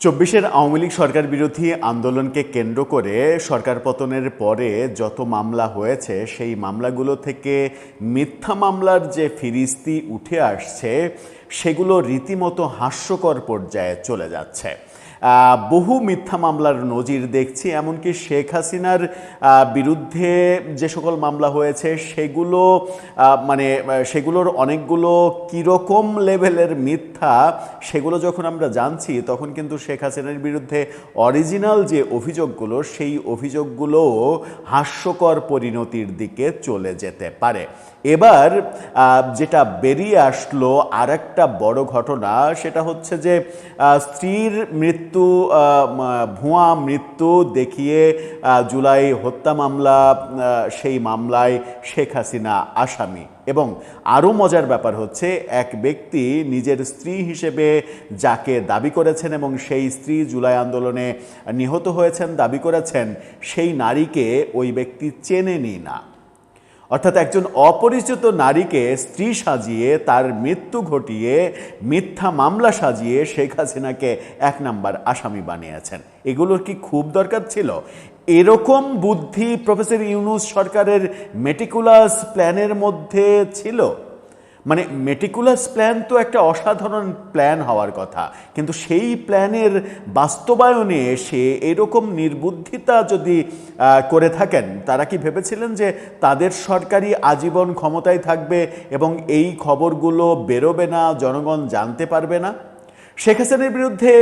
চব্বিশের আওয়ামী লীগ সরকার বিরোধী আন্দোলনকে কেন্দ্র করে সরকার পতনের পরে যত মামলা হয়েছে সেই মামলাগুলো থেকে মিথ্যা মামলার যে ফিরিস্তি উঠে আসছে সেগুলো রীতিমতো হাস্যকর পর্যায়ে চলে যাচ্ছে। বহু মিথ্যা মামলার নজির দেখছি, এমনকি শেখ হাসিনার বিরুদ্ধে যে সকল মামলা হয়েছে সেগুলো সেগুলোর অনেকগুলো কীরকম লেভেলের মিথ্যা সেগুলো যখন আমরা জানছি তখন কিন্তু শেখ হাসিনার বিরুদ্ধে অরিজিনাল যে অভিযোগগুলো সেই অভিযোগগুলোও হাস্যকর পরিণতির দিকে চলে যেতে পারে। এবার যেটা বেরিয়ে আসলো আর একটা বড় ঘটনা, সেটা হচ্ছে যে স্ত্রীর মৃত্যু, ভুয়া মৃত্যু দেখিয়ে জুলাই হত্যা মামলা, সেই মামলায় শেখ হাসিনা আসামি। এবং আরও মজার ব্যাপার হচ্ছে, এক ব্যক্তি নিজের স্ত্রী হিসেবে যাকে দাবি করেছেন এবং সেই স্ত্রী জুলাই আন্দোলনে নিহত হয়েছেন দাবি করেছেন, সেই নারীকে ওই ব্যক্তি চেনেনি না। অর্থাৎ একজন অপরিচিত নারীকে স্ত্রী সাজিয়ে তার মৃত্যু ঘটিয়ে মিথ্যা মামলা সাজিয়ে শেখ হাসিনাকে 1 নাম্বার আসামি বানিয়েছেন। এগুলোর কি খুব দরকার ছিল? এরকম বুদ্ধি প্রফেসর ইউনূস সরকারের মেটিকুলাস প্ল্যানের মধ্যে ছিল? মেটিকুলাস প্ল্যান তো একটা অসাধারণ প্ল্যান হওয়ার কথা, কিন্তু সেই প্ল্যানের বাস্তবায়নে এসে এরকম নির্বুদ্ধিতা যদি করে থাকেন, তারা কি ভেবেছিলেন যে তাদের সরকারই আজীবন ক্ষমতায় থাকবে এবং এই খবরগুলো বেরোবে না, জনগণ জানতে পারবে না? শেখ হাসিনার বিরুদ্ধে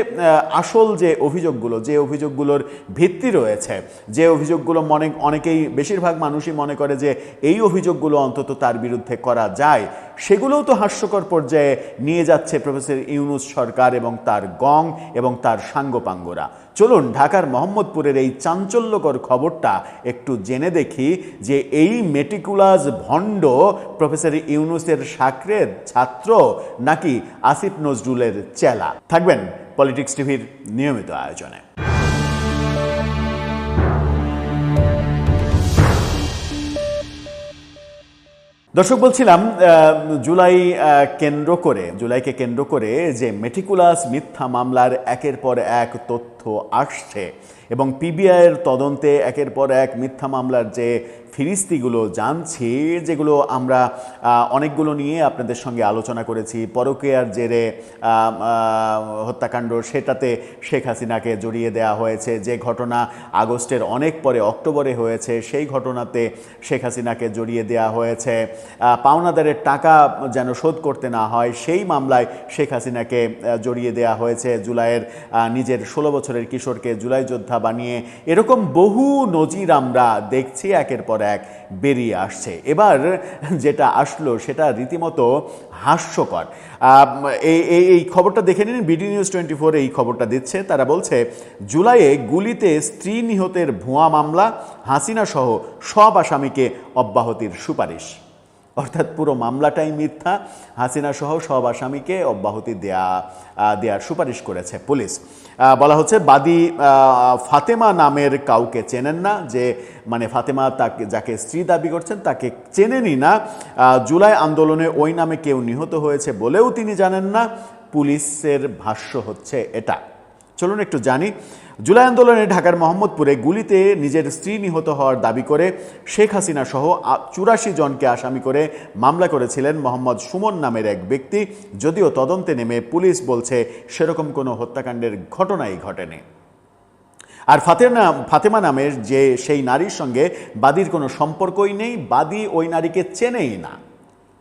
আসল যে অভিযোগগুলোর ভিত্তি রয়েছে, যে অভিযোগগুলো অনেকেই, বেশিরভাগ মানুষই মনে করে যে এই অভিযোগগুলো অন্তত তার বিরুদ্ধে করা যায়, সেগুলোও তো হাস্যকর পর্যায়ে নিয়ে যাচ্ছে প্রফেসর ইউনূস সরকার এবং তার গং এবং তার সাঙ্গপাঙ্গরা। চলুন ঢাকার মোহাম্মদপুরের এই চাঞ্চল্যকর খবরটা একটু জেনে দেখি যে এই মেটিকুলাস ভণ্ড প্রফেসর ইউনূসের সাকরেদ ছাত্র নাকি আসিফ নজরুলের চেলা। থাকবেন পলিটিক্স টিভির নিয়মিত আয়োজনে। দর্শক, বলছিলাম জুলাইকে কেন্দ্র করে যে মেটিকুলাস মিথ্যা মামলার একের পর এক তথ্য আসছে এবং পিবিআইয়ের তদন্তে একের পর এক মিথ্যা মামলার যে ফিরিস্তিগুলো জানছি, যেগুলো আমরা অনেকগুলো নিয়ে আপনাদের সঙ্গে আলোচনা করেছি। পরকীয়ার জেরে হত্যাকাণ্ড, সেটাতে শেখ হাসিনাকে জড়িয়ে দেওয়া হয়েছে। যে ঘটনা আগস্টের অনেক পরে অক্টোবরে হয়েছে, সেই ঘটনাতে শেখ হাসিনাকে জড়িয়ে দেওয়া হয়েছে। পাওনাদারের টাকা যেন শোধ করতে না হয়, সেই মামলায় শেখ হাসিনাকে জড়িয়ে দেওয়া হয়েছে। জুলাইয়ের নিজের 16 বছরের কিশোরকে জুলাই যোদ্ধা বানিয়ে, এরকম বহু নজির আমরা দেখছি একের পর এক বেরিয়ে আসছে। এবার যেটা আসলো সেটা রীতিমতো হাস্যকর। এই খবরটা দেখে নিন, বিডি নিউজ 24 এই খবরটা দিচ্ছে। তারা বলছে, জুলাইয়ে গুলিতে স্ত্রী নিহতের ভুয়া মামলা, হাসিনা সহ সব আসামিকে অব্যাহতির সুপারিশ। অর্থাৎ পুরো মামলাটাই মিথ্যা, হাসিনা সহ সব আসামিকে অব্যাহতি দেওয়ার সুপারিশ করেছে পুলিশ। বলা হচ্ছে, বাদী ফাতেমা নামের কাউকে চেনেন না, ফাতেমা যাকে স্ত্রী দাবি করছেন তাকে চেনেনই না। জুলাই আন্দোলনে ওই নামে কেউ নিহত হয়েছে বলেও তিনি জানেন না। পুলিশের ভাষ্য হচ্ছে এটা। চলুন একটু জানি। জুলাই আন্দোলনে ঢাকার মোহাম্মদপুরে গুলিতে নিজের স্ত্রী নিহত হওয়ার দাবি করে শেখ হাসিনা সহ 84 জনকে আসামি করে মামলা করেছিলেন মোহাম্মদ সুমন নামের এক ব্যক্তি। যদিও তদন্তে নেমে পুলিশ বলছে সেরকম কোনো হত্যাকাণ্ডের ঘটনাই ঘটেনি। আর ফাতেমা নামের সেই নারীর সঙ্গে বাদীর কোনো সম্পর্কই নেই, বাদী ওই নারীকে চেনেই না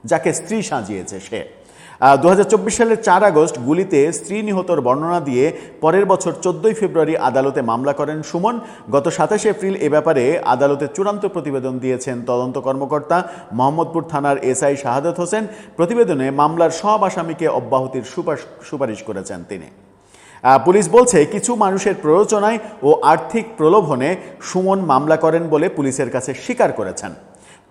যাকে স্ত্রী সাজিয়েছে সে। 2024 সালের 4 আগস্ট গুলিতে স্ত্রী নিহতর বর্ণনা দিয়ে পরের বছর 14 ফেব্রুয়ারি আদালতে মামলা করেন সুমন। গত 27 এপ্রিল এ ব্যাপারে আদালতে চূড়ান্ত প্রতিবেদন দিয়েছেন তদন্ত কর্মকর্তা মোহাম্মদপুর থানার এসআই শাহাদাত হোসেন। প্রতিবেদনে মামলার সব আসামিকে অব্যাহতির সুপারিশ করেছেন তিনি। পুলিশ বলছে, কিছু মানুষের প্ররোচনায় ও আর্থিক প্রলোভনে সুমন মামলা করেন বলে পুলিশের কাছে স্বীকার করেছেন।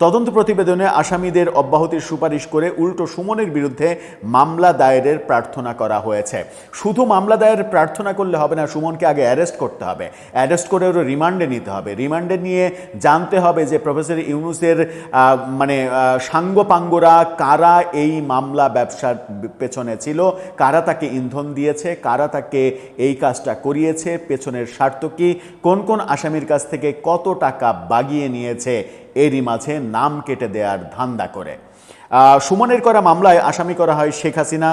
তদন্ত প্রতিবেদনে আসামিদের অব্যাহতির সুপারিশ করে উল্টো সুমনের বিরুদ্ধে মামলা দায়েরের প্রার্থনা করা হয়েছে। শুধু মামলা দায়ের প্রার্থনা করলে হবে না, সুমনকে আগে অ্যারেস্ট করতে হবে, অ্যারেস্ট করে ওর রিমান্ডে নিতে হবে, রিমান্ডে নিয়ে জানতে হবে যে প্রফেসর ইউনূসের সাঙ্গপাঙ্গরা কারা এই মামলা ব্যবসার পেছনে ছিল, কারা তাকে ইন্ধন দিয়েছে, কারা তাকে এই কাজটা করিয়েছে, পেছনের স্বার্থ কি, কোন কোন আসামির কাছ থেকে কত টাকা বাগিয়ে নিয়েছে, এরই মাঝে নাম কেটে দেওয়ার ধান্দা করে। সুমনের করা মামলায় আসামি করা হয় শেখ হাসিনা,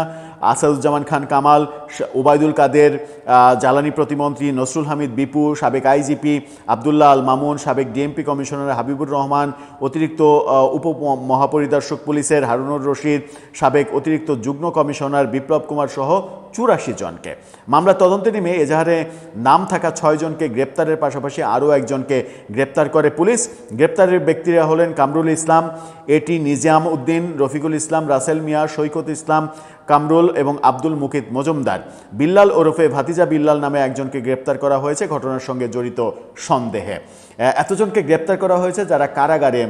আসাদুজ্জামান খান কামাল, ওবায়দুল কাদের, জ্বালানি প্রতিমন্ত্রী নসরুল হামিদ বিপু, সাবেক আইজিপি আবদুল্লাহ আল মামুন, সাবেক ডিএমপি কমিশনার হাবিবুর রহমান, অতিরিক্ত উপ মহাপরিদর্শক পুলিশের হারুনুর রশিদ, সাবেক অতিরিক্ত যুগ্ম কমিশনার বিপ্লব কুমার সহ 84 জনকে। মামলা তদন্তে নেমে এজাহারে নাম থাকা 6 জনকে গ্রেপ্তারের পাশাপাশি আরও একজনকে গ্রেপ্তার করে পুলিশ। গ্রেপ্তারের ব্যক্তিরা হলেন কামরুল ইসলাম, এটি নিজাম উদ্দিন, রফিকুল ইসলাম, রাসেল মিয়া, সৈকত ইসলাম কামরুল এবং আব্দুল মুকিত মজুমদার। বিল্লাল ওরফে ভাতিজা বিল্লাল নামে একজনকে গ্রেপ্তার করা হয়েছে ঘটনার সঙ্গে জড়িত সন্দেহে। এতজনকে গ্রেপ্তার করা হয়েছে যারা কারাগারে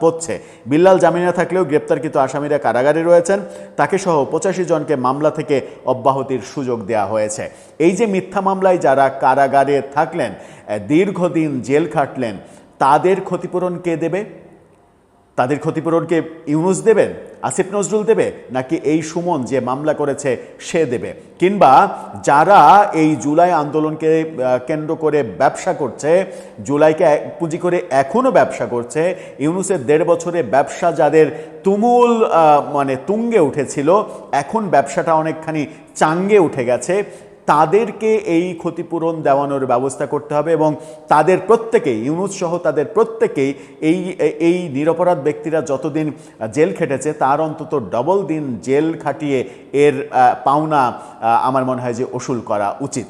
পড়ছে। বিল্লাল জামিনে থাকলেও গ্রেপ্তারকৃত আসামিরা কারাগারে রয়েছেন। তাকে সহ 85 জনকে মামলা থেকে অব্যাহতির সুযোগ দেওয়া হয়েছে। এই যে মিথ্যা মামলায় যারা কারাগারে থাকলেন, দীর্ঘদিন জেল খাটলেন, তাদের ক্ষতিপূরণ কে দেবে? তাদের ক্ষতিপূরণকে ইউনূস দেবেন, আসিফ নজরুল দেবে, নাকি এই সুমন যে মামলা করেছে সে দেবে? কিংবা যারা এই জুলাই আন্দোলনকে কেন্দ্র করে ব্যবসা করছে, জুলাইকে পুঁজি করে এখনও ব্যবসা করছে, ইউনূসের 1.5 বছরে ব্যবসা যাদের তুমুল তুঙ্গে উঠেছিল, এখন ব্যবসাটা অনেকখানি চাঙ্গে উঠে গেছে, তাদেরকে এই ক্ষতিপূরণ দেওয়ানোর ব্যবস্থা করতে হবে এবং তাদের প্রত্যেকেই, ইউনূস সহ তাদের প্রত্যেকেই এই নিরপরাধ ব্যক্তিরা যতদিন জেল খেটেছে তার অন্তত ডবল দিন জেল খাটিয়ে এর পাওনা আমার মনে হয় যে ওসুল করা উচিত।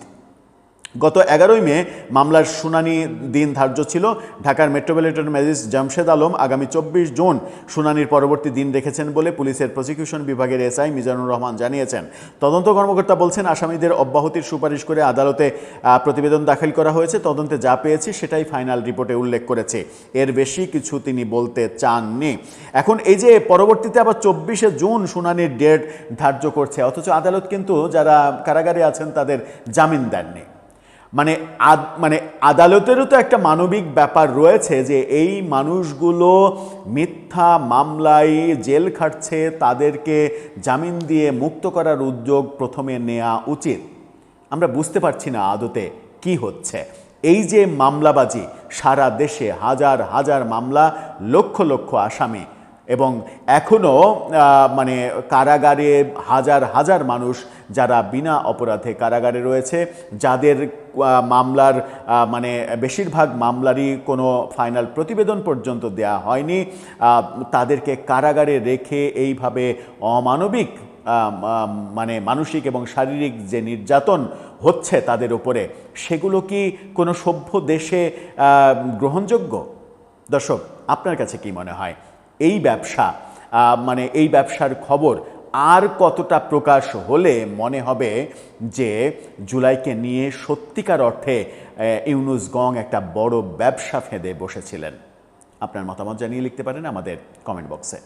গত 11 মে মামলার শুনানি দিন ধার্য ছিল। ঢাকার মেট্রোপলিটন ম্যাজিস্ট্রেট জামশেদ আলম আগামী 24 জুন শুনানির পরবর্তী দিন রেখেছেন বলে পুলিশের প্রসিকিউশন বিভাগের এসআই মিজানুর রহমান জানিয়েছেন। তদন্ত কর্মকর্তা বলছেন, আসামিদের অব্যাহতির সুপারিশ করে আদালতে প্রতিবেদন দাখিল করা হয়েছে। তদন্তে যা পেয়েছি সেটাই ফাইনাল রিপোর্টে উল্লেখ করেছে, এর বেশি কিছু তিনি বলতে চাননি। এখন এই যে পরবর্তীতে আবার 24 জুন শুনানির ডেট ধার্য করছে, অথচ আদালত কিন্তু যারা কারাগারে আছেন তাদের জামিন দেননি। আদালতেরও তো একটা মানবিক ব্যাপার রয়েছে যে এই মানুষগুলো মিথ্যা মামলায় জেল খাটছে, তাদেরকে জামিন দিয়ে মুক্ত করার উদ্যোগ প্রথমে নেওয়া উচিত। আমরা বুঝতে পারছি না আদতে কি হচ্ছে। এই যে মামলাবাজি, সারা দেশে হাজার হাজার মামলা, লক্ষ লক্ষ আসামি, এবং এখনও কারাগারে হাজার হাজার মানুষ যারা বিনা অপরাধে কারাগারে রয়েছে, যাদের মামলার বেশিরভাগ মামলারই কোনো ফাইনাল প্রতিবেদন পর্যন্ত দেয়া হয়নি, তাদেরকে কারাগারে রেখে এইভাবে অমানবিক মানসিক এবং শারীরিক যে নির্যাতন হচ্ছে তাদের উপরে, সেগুলো কি কোনো সভ্য দেশে গ্রহণযোগ্য? দর্শক, আপনার কাছে কি মনে হয়? এই ব্যবসা এই ব্যবসার খবর আর কতটা প্রকাশ হলে মনে হবে যে জুলাইকে নিয়ে সত্যিকার অর্থে ইউনূস গং একটা বড় ব্যবসা ফেঁদে বসেছিলেন? আপনার মতামত জানিয়ে লিখতে পারেন আমাদের কমেন্ট বক্সে।